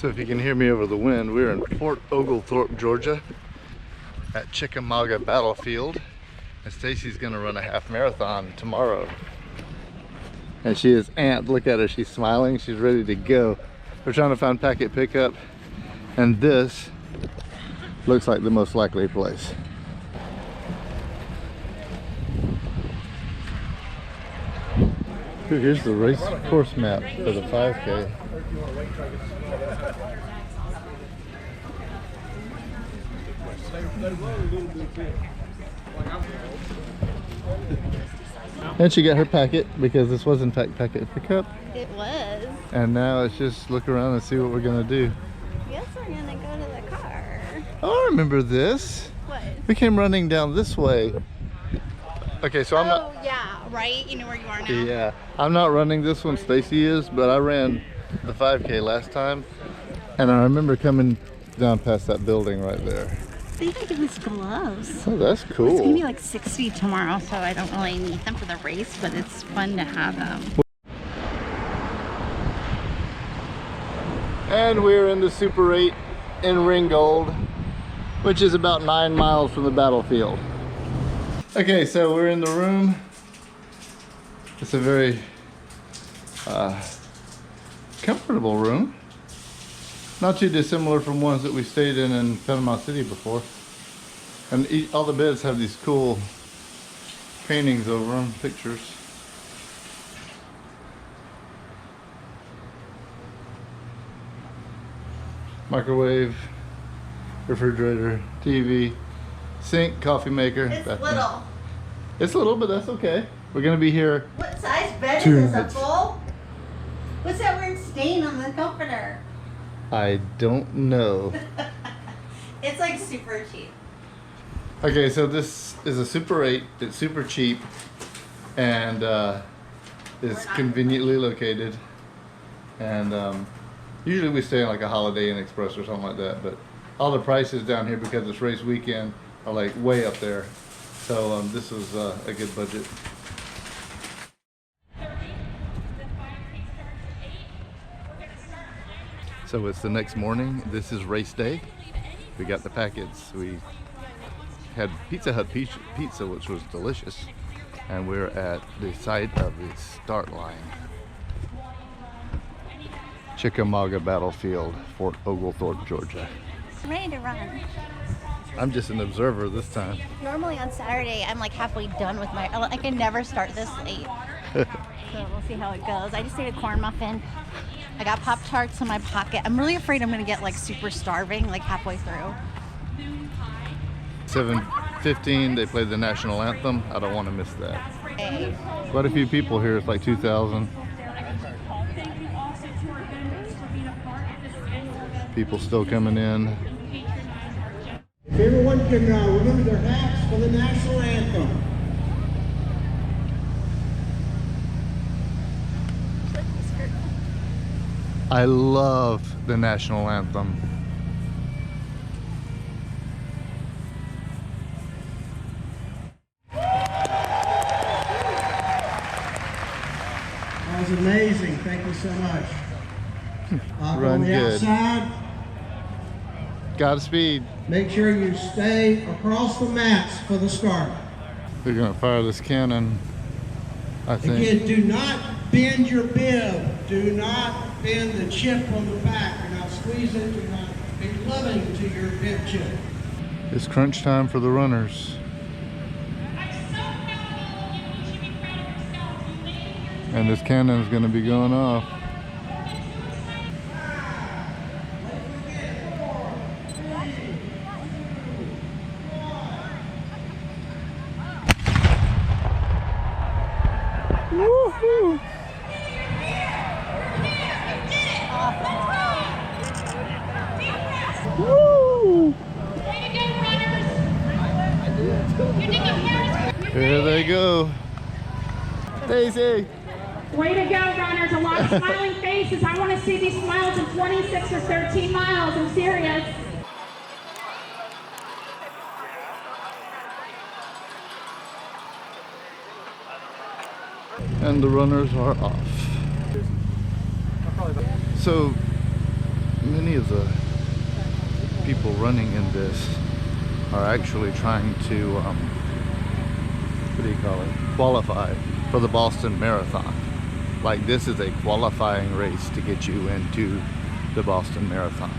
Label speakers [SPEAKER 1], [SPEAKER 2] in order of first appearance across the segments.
[SPEAKER 1] So if you can hear me over the wind, we're in Fort Oglethorpe, Georgia at Chickamauga Battlefield. And Stacey's gonna run a half marathon tomorrow. And she is amped. Look at her, she's smiling, she's ready to go. We're trying to find packet pickup, and this looks like the most likely place. Here's the race course map for the 5K. And she got her packet because this was in fact packet pickup.
[SPEAKER 2] It was.
[SPEAKER 1] And now it's just look around and see what we're gonna do.
[SPEAKER 2] Yes, we're gonna go to the car.
[SPEAKER 1] Oh, I remember this.
[SPEAKER 2] What?
[SPEAKER 1] We came running down this way. Okay, so I'm not.
[SPEAKER 2] Oh yeah, right. You know where you are now.
[SPEAKER 1] Yeah, I'm not running this one. Stacy is, but I ran the 5K last time, and I remember coming down past that building right there.
[SPEAKER 2] They even give us gloves.
[SPEAKER 1] Oh, that's cool.
[SPEAKER 2] It's gonna be like 60 tomorrow, so I don't really need them for the race, but it's fun to have them.
[SPEAKER 1] And we're in the Super 8 in Ringgold, which is about 9 miles from the battlefield. Okay, so we're in the room. It's a very comfortable room. Not too dissimilar from ones that we stayed in Panama City before. And all the beds have these cool paintings over them, pictures. Microwave, refrigerator, TV, sink, coffee maker.
[SPEAKER 2] It's
[SPEAKER 1] bathroom.
[SPEAKER 2] little.
[SPEAKER 1] It's little, but that's okay. We're gonna be here.
[SPEAKER 2] What size bed
[SPEAKER 1] 2
[SPEAKER 2] is this?
[SPEAKER 1] minutes.
[SPEAKER 2] A full? What's that weird stain on the comforter?
[SPEAKER 1] I don't know.
[SPEAKER 2] It's like super cheap.
[SPEAKER 1] Okay, so this is a Super 8. It's super cheap and is conveniently located. And usually we stay in like a Holiday Inn Express or something like that, but all the prices down here because it's race weekend are like way up there. So this was a good budget. So it's the next morning. This is race day. We got the packets. We had Pizza Hut pizza, which was delicious. And we're at the site of the start line. Chickamauga Battlefield, Fort Oglethorpe, Georgia.
[SPEAKER 2] I'm ready to run.
[SPEAKER 1] I'm just an observer this time.
[SPEAKER 2] Normally on Saturday, I'm like halfway done with my, I can never start this late. So we'll see how it goes. I just ate a corn muffin. I got Pop-Tarts in my pocket. I'm really afraid I'm gonna get like super starving like halfway through.
[SPEAKER 1] 7:15, they played the national anthem. I don't want to miss that.
[SPEAKER 2] Hey.
[SPEAKER 1] Quite a few people here, it's like 2,000. People still coming in.
[SPEAKER 3] If everyone can remember their hats for the national anthem.
[SPEAKER 1] I love the national anthem.
[SPEAKER 3] That was amazing. Thank you so much.
[SPEAKER 1] Run
[SPEAKER 3] on the
[SPEAKER 1] good.
[SPEAKER 3] outside,
[SPEAKER 1] Godspeed.
[SPEAKER 3] make sure you stay across the mats for the start.
[SPEAKER 1] We're gonna fire this cannon, I think.
[SPEAKER 3] Again, do not bend your bib. Do not bend the chip on the back. Do not squeeze it. Do not be loving to your bib chip.
[SPEAKER 1] It's crunch time for the runners. And this cannon is gonna be going off. Woohoo! Woo! Here they go. Stacey!
[SPEAKER 4] Way to go, runners. A lot of smiling faces. I want to see these smiles in 26 or 13 miles. I'm serious.
[SPEAKER 1] And the runners are off. So many of the people running in this are actually trying to, what do you call it, qualify for the Boston Marathon. Like, this is a qualifying race to get you into the Boston Marathon.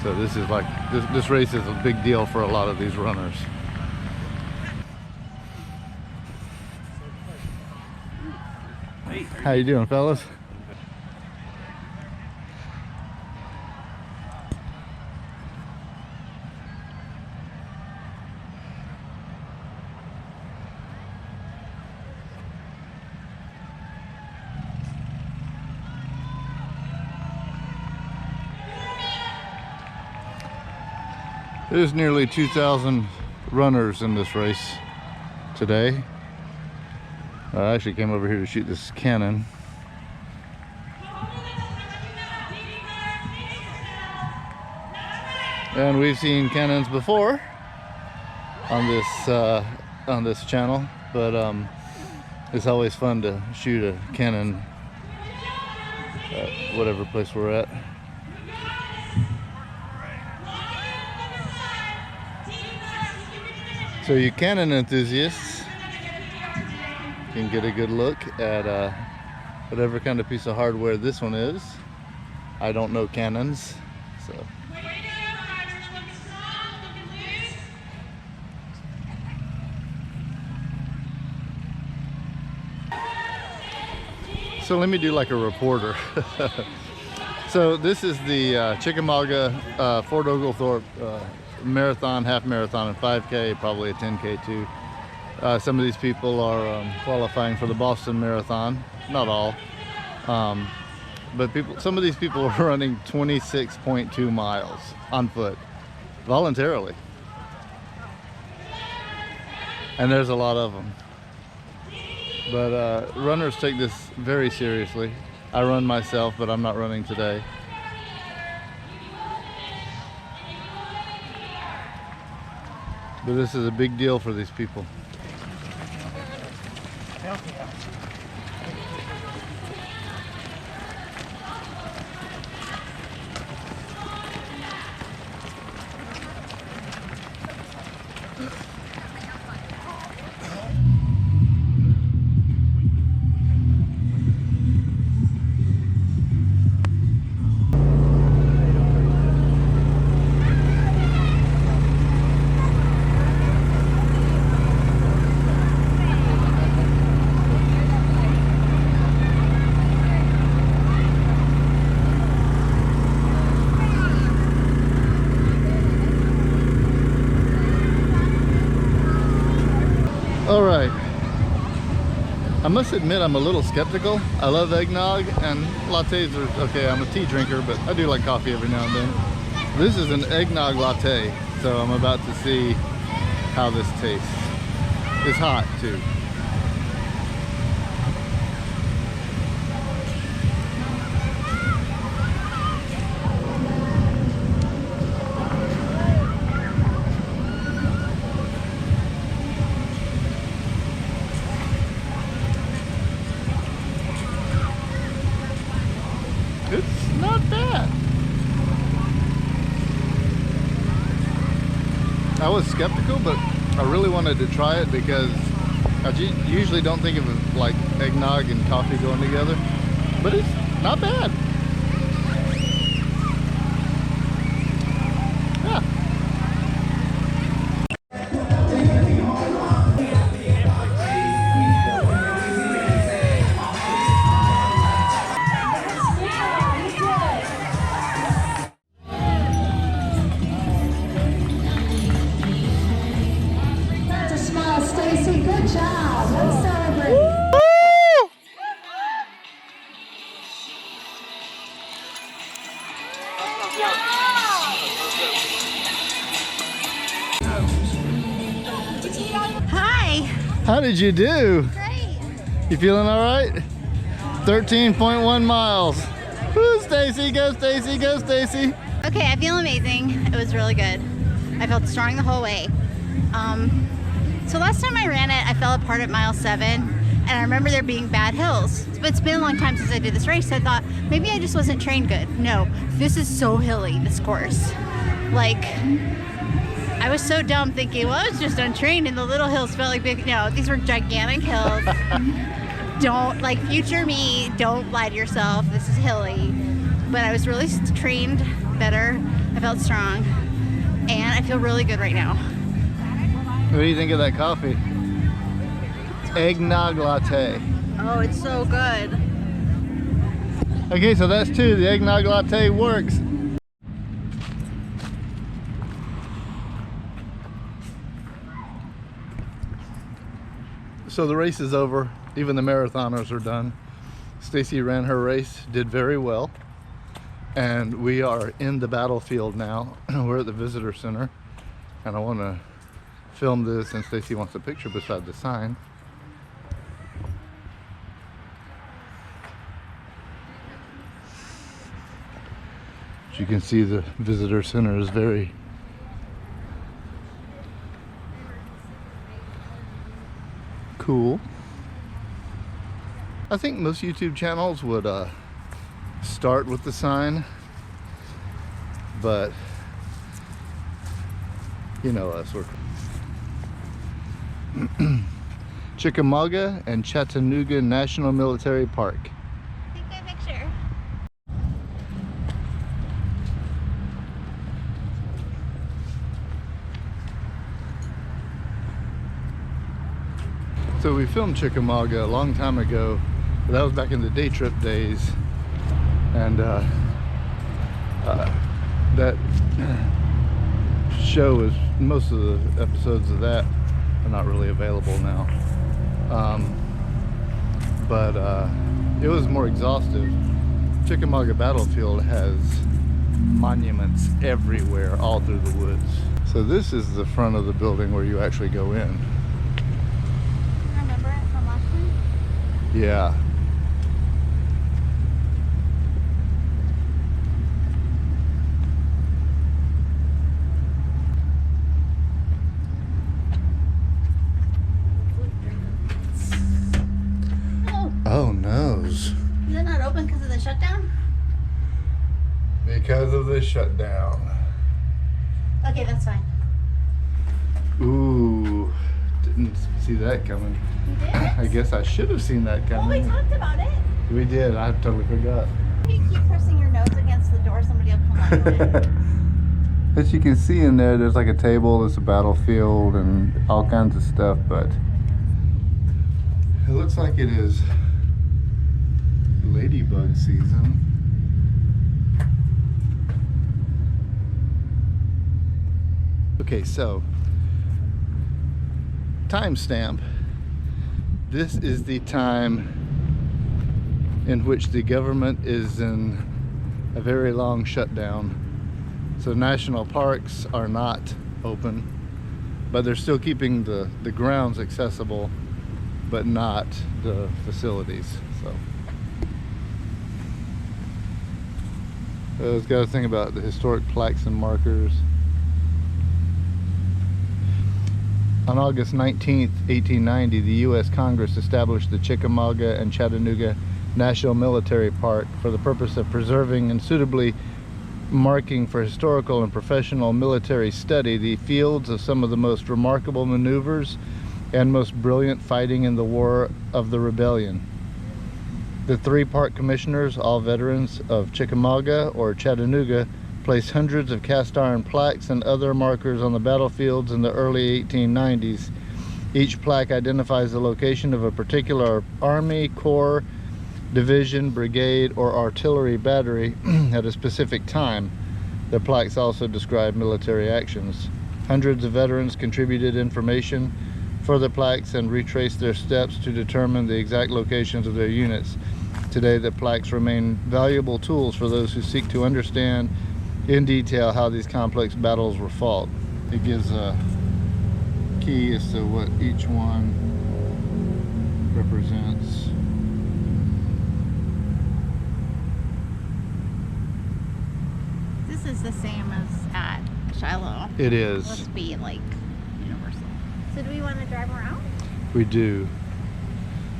[SPEAKER 1] So this is like, this race is a big deal for a lot of these runners. How you doing, fellas? There's nearly 2,000 runners in this race today. I actually came over here to shoot this cannon. And we've seen cannons before on this channel, but it's always fun to shoot a cannon at whatever place we're at. So you cannon enthusiasts can get a good look at whatever kind of piece of hardware this one is. I don't know cannons, so. So let me do like a reporter. So this is the Chickamauga Fort Oglethorpe marathon, half marathon, and 5K, probably a 10K too. Some of these people are qualifying for the Boston Marathon. Not all, but some of these people are running 26.2 miles on foot voluntarily, and there's a lot of them. But runners take this very seriously. I run myself, but I'm not running today. But this is a big deal for these people. All right, I must admit I'm a little skeptical. I love eggnog and lattes are okay. I'm a tea drinker, but I do like coffee every now and then. This is an eggnog latte, so I'm about to see how this tastes. It's hot too. It's not bad. I was skeptical, but I really wanted to try it because I usually don't think of it like eggnog and coffee going together, but it's not bad. Yeah.
[SPEAKER 4] Stacey, good job. Let's celebrate.
[SPEAKER 2] Hi.
[SPEAKER 1] How did you do?
[SPEAKER 2] Great.
[SPEAKER 1] You feeling all right? 13.1 miles. Woo, Stacey, go Stacey, go Stacey.
[SPEAKER 2] Okay, I feel amazing. It was really good. I felt strong the whole way. So last time I ran it, I fell apart at mile 7. And I remember there being bad hills. But it's been a long time since I did this race, so I thought maybe I just wasn't trained good. No, this is so hilly, this course. Like, I was so dumb thinking, well, I was just untrained and the little hills felt like big. No, these were gigantic hills. Don't, like, future me, don't lie to yourself. This is hilly. But I was really trained better. I felt strong. And I feel really good right now.
[SPEAKER 1] What do you think of that coffee? Eggnog latte.
[SPEAKER 2] Oh, it's so good.
[SPEAKER 1] Okay, so that's two. The eggnog latte works. So the race is over. Even the marathoners are done. Stacey ran her race, did very well. And we are in the battlefield now. We're at the visitor center. And I want to film this, and Stacey wants a picture beside the sign. As you can see, the visitor center is very cool. I think most YouTube channels would start with the sign, but you know us, we're Chickamauga and Chattanooga National Military Park.
[SPEAKER 2] Take my picture.
[SPEAKER 1] So we filmed Chickamauga a long time ago, but that was back in the day trip days, and that show is, most of the episodes of that are not really available now, but it was more exhaustive. Chickamauga Battlefield has monuments everywhere, all through the woods. So this is the front of the building where you actually go in.
[SPEAKER 2] Remember it from last time?
[SPEAKER 1] Yeah. Oh, noes.
[SPEAKER 2] Is it not open because of the shutdown?
[SPEAKER 1] Because of the shutdown.
[SPEAKER 2] Okay, that's fine.
[SPEAKER 1] Ooh, didn't see that coming.
[SPEAKER 2] You did?
[SPEAKER 1] I guess I should have seen that
[SPEAKER 2] Well, we
[SPEAKER 1] coming.
[SPEAKER 2] talked about it.
[SPEAKER 1] We did, I totally forgot.
[SPEAKER 2] If you keep pressing your nose against the door, somebody will come on.
[SPEAKER 1] As you can see in there, there's like a table, there's a battlefield and all kinds of stuff, but it looks like it is ladybug season. Okay, so timestamp. This is the time in which the government is in a very long shutdown. So national parks are not open, but they're still keeping the grounds accessible, but not the facilities. So it's got to think about the historic plaques and markers. On August 19th, 1890, the U.S. Congress established the Chickamauga and Chattanooga National Military Park for the purpose of preserving and suitably marking for historical and professional military study the fields of some of the most remarkable maneuvers and most brilliant fighting in the War of the Rebellion. The three park commissioners, all veterans of Chickamauga or Chattanooga, placed hundreds of cast iron plaques and other markers on the battlefields in the early 1890s. Each plaque identifies the location of a particular army, corps, division, brigade, or artillery battery at a specific time. The plaques also describe military actions. Hundreds of veterans contributed information for the plaques and retraced their steps to determine the exact locations of their units. Today, the plaques remain valuable tools for those who seek to understand in detail how these complex battles were fought. It gives a key as to what each one represents.
[SPEAKER 2] This is the same as at Shiloh.
[SPEAKER 1] It is.
[SPEAKER 2] Must be like universal. So do we want to drive around?
[SPEAKER 1] We do.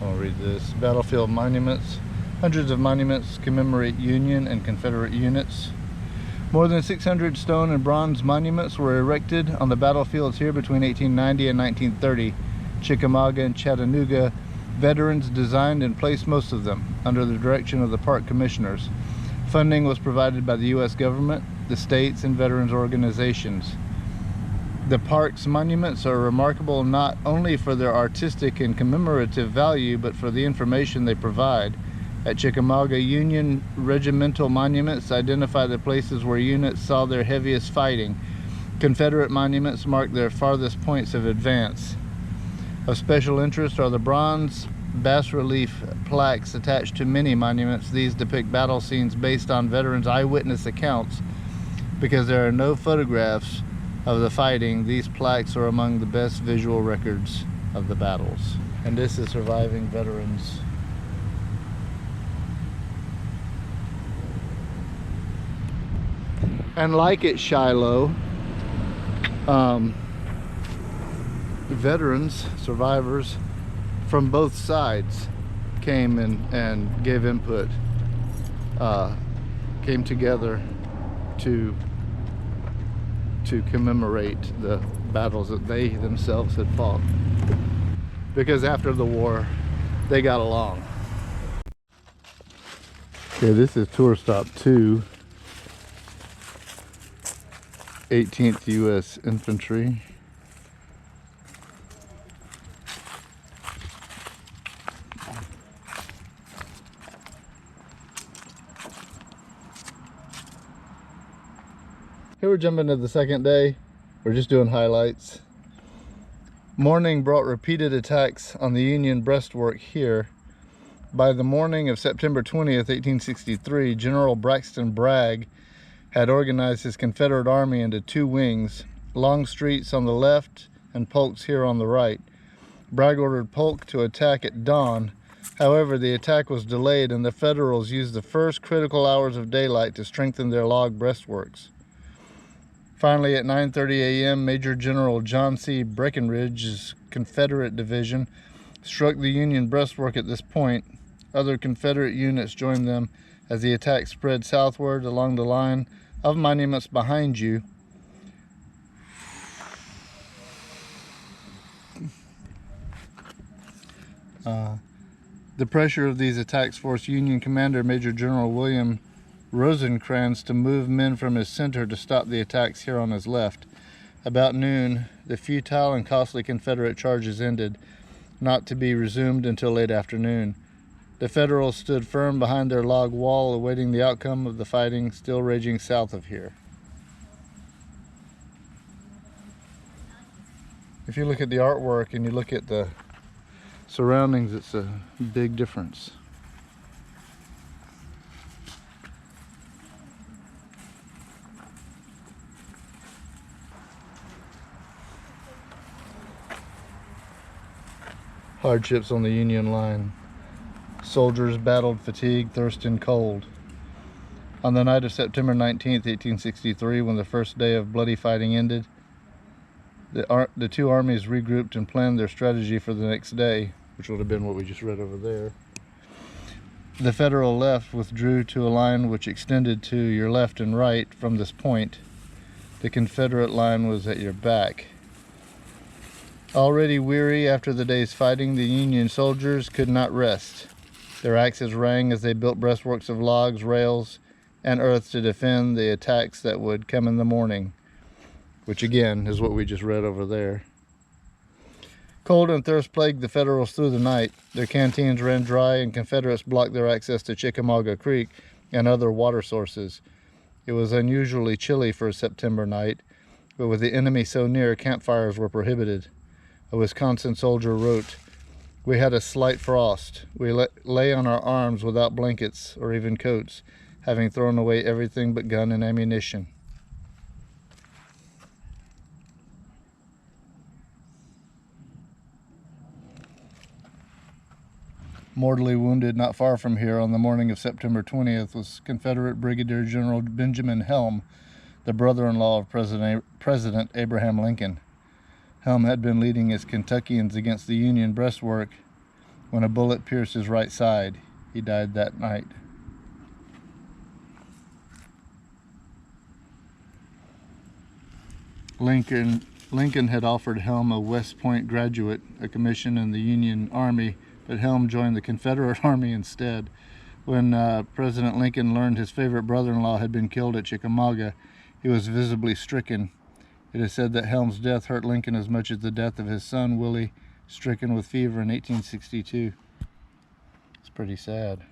[SPEAKER 1] I'll read this. Battlefield monuments. Hundreds of monuments commemorate Union and Confederate units. More than 600 stone and bronze monuments were erected on the battlefields here between 1890 and 1930. Chickamauga and Chattanooga veterans designed and placed most of them under the direction of the park commissioners. Funding was provided by the U.S. government, the states, and veterans organizations. The park's monuments are remarkable not only for their artistic and commemorative value, but for the information they provide. At Chickamauga, Union regimental monuments identify the places where units saw their heaviest fighting. Confederate monuments mark their farthest points of advance. Of special interest are the bronze bas-relief plaques attached to many monuments. These depict battle scenes based on veterans' eyewitness accounts. Because there are no photographs of the fighting, these plaques are among the best visual records of the battles. And this is surviving veterans. And like at Shiloh, veterans, survivors from both sides came and gave input, came together to commemorate the battles that they themselves had fought. Because after the war, they got along. Okay, this is tour stop 2. 18th U.S. Infantry. Here we're jumping to the second day. We're just doing highlights. Morning brought repeated attacks on the Union breastwork here. By the morning of September 20th, 1863, General Braxton Bragg had organized his Confederate army into 2 wings, Longstreet's on the left and Polk's here on the right. Bragg ordered Polk to attack at dawn. However, the attack was delayed and the Federals used the first critical hours of daylight to strengthen their log breastworks. Finally, at 9:30 a.m., Major General John C. Breckinridge's Confederate division struck the Union breastwork at this point. Other Confederate units joined them as the attack spread southward along the line of monuments behind you. The pressure of these attacks forced Union Commander Major General William Rosecrans to move men from his center to stop the attacks here on his left. About noon, the futile and costly Confederate charges ended, not to be resumed until late afternoon. The Federals stood firm behind their log wall, awaiting the outcome of the fighting still raging south of here. If you look at the artwork and you look at the surroundings, it's a big difference. Hardships on the Union line. Soldiers battled fatigue, thirst, and cold. On the night of September 19th, 1863, when the first day of bloody fighting ended, the 2 armies regrouped and planned their strategy for the next day, which would have been what we just read over there. The Federal left withdrew to a line which extended to your left and right from this point. The Confederate line was at your back. Already weary after the day's fighting, the Union soldiers could not rest. Their axes rang as they built breastworks of logs, rails, and earth to defend the attacks that would come in the morning, which again is what we just read over there. Cold and thirst plagued the Federals through the night. Their canteens ran dry and Confederates blocked their access to Chickamauga Creek and other water sources. It was unusually chilly for a September night, but with the enemy so near, campfires were prohibited. A Wisconsin soldier wrote, "We had a slight frost. We lay on our arms without blankets or even coats, having thrown away everything but gun and ammunition." Mortally wounded not far from here on the morning of September 20th was Confederate Brigadier General Benjamin Helm, the brother-in-law of President Abraham Lincoln. Helm had been leading his Kentuckians against the Union breastwork when a bullet pierced his right side. He died that night. Lincoln had offered Helm, a West Point graduate, a commission in the Union Army, but Helm joined the Confederate Army instead. When President Lincoln learned his favorite brother-in-law had been killed at Chickamauga, he was visibly stricken. It is said that Helm's death hurt Lincoln as much as the death of his son, Willie, stricken with fever in 1862. It's pretty sad.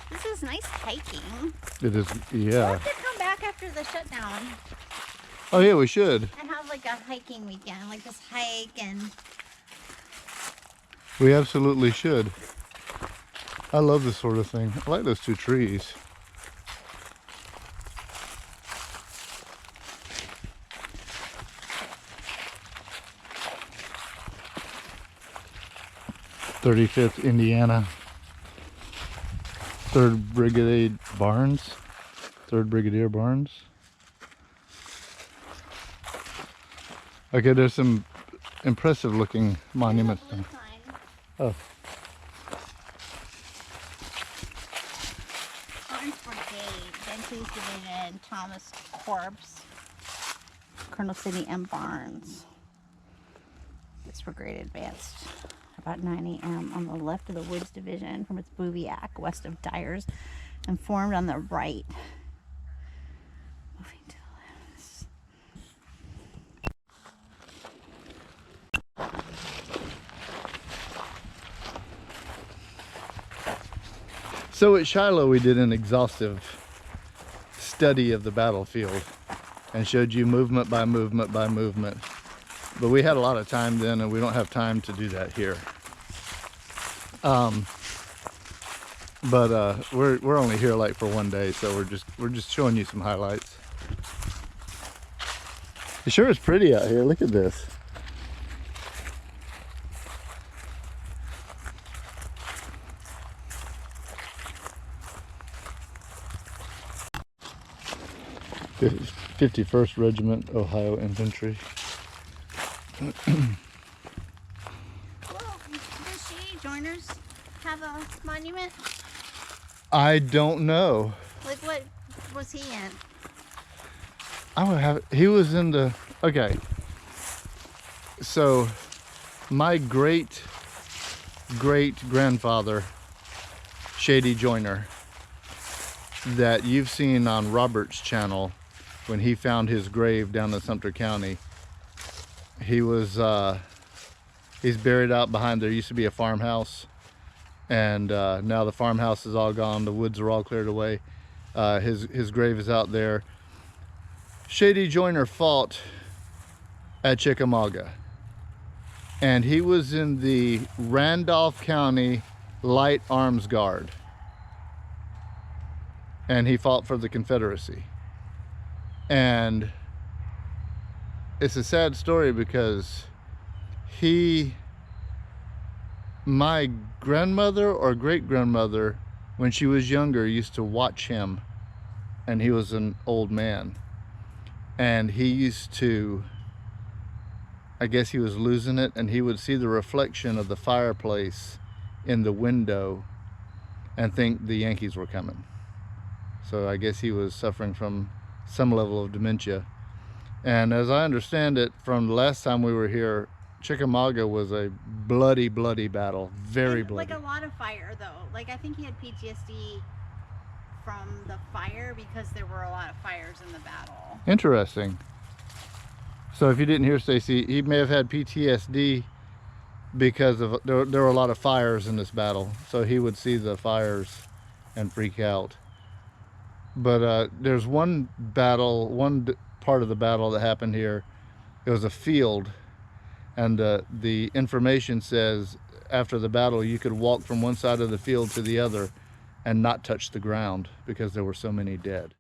[SPEAKER 2] This is nice hiking.
[SPEAKER 1] It is,
[SPEAKER 2] We'll
[SPEAKER 1] yeah.
[SPEAKER 2] have to come back after the shutdown
[SPEAKER 1] Oh yeah, we should.
[SPEAKER 2] and have like a hiking weekend, like just hike and
[SPEAKER 1] We absolutely should. I love this sort of thing. I like those two trees. (35th Indiana) 3rd Brigade Barnes. 3rd Brigadier Barnes. Okay, there's some impressive looking monuments.
[SPEAKER 2] blue sign.
[SPEAKER 1] Oh,
[SPEAKER 2] Orange Brigade, Bentley's Division, Thomas Corps, Colonel Sidney M. Barnes. This brigade advanced about 9 a.m. on the left of the Woods Division from its bivouac west of Dyer's and formed on the right. Moving to the left.
[SPEAKER 1] so at Shiloh we did an exhaustive study of the battlefield and showed you movement by movement by movement. But we had a lot of time then, and we don't have time to do that here. We're only here like for one day, so we're just showing you some highlights. It sure is pretty out here. Look at this. The 51st Regiment, Ohio Infantry.
[SPEAKER 2] Well, does she, Joiners, have a monument?
[SPEAKER 1] I don't know.
[SPEAKER 2] Like, what was he in?
[SPEAKER 1] I would have. He was in the. Okay. So, my great grandfather, Shady Joyner, that you've seen on Robert's channel when he found his grave down in Sumter County. He was. He's buried out behind. There used to be a farmhouse, and now the farmhouse is all gone. The woods are all cleared away. His grave is out there. Shady Joyner fought at Chickamauga, and he was in the Randolph County Light Arms Guard, and he fought for the Confederacy. And it's a sad story because my grandmother or great-grandmother, when she was younger, used to watch him, and he was an old man. And he used to, I guess he was losing it, and he would see the reflection of the fireplace in the window and think the Yankees were coming. So I guess he was suffering from some level of dementia. And as I understand it, from the last time we were here, Chickamauga was a bloody battle. Very bloody.
[SPEAKER 2] Like a lot of fire, though. Like, I think he had PTSD from the fire because there were a lot of fires in the battle.
[SPEAKER 1] Interesting. So if you didn't hear Stacey, he may have had PTSD because of there were a lot of fires in this battle. So he would see the fires and freak out. But there's one part of the battle that happened here. It was a field And the information says after the battle you could walk from one side of the field to the other and not touch the ground because there were so many dead.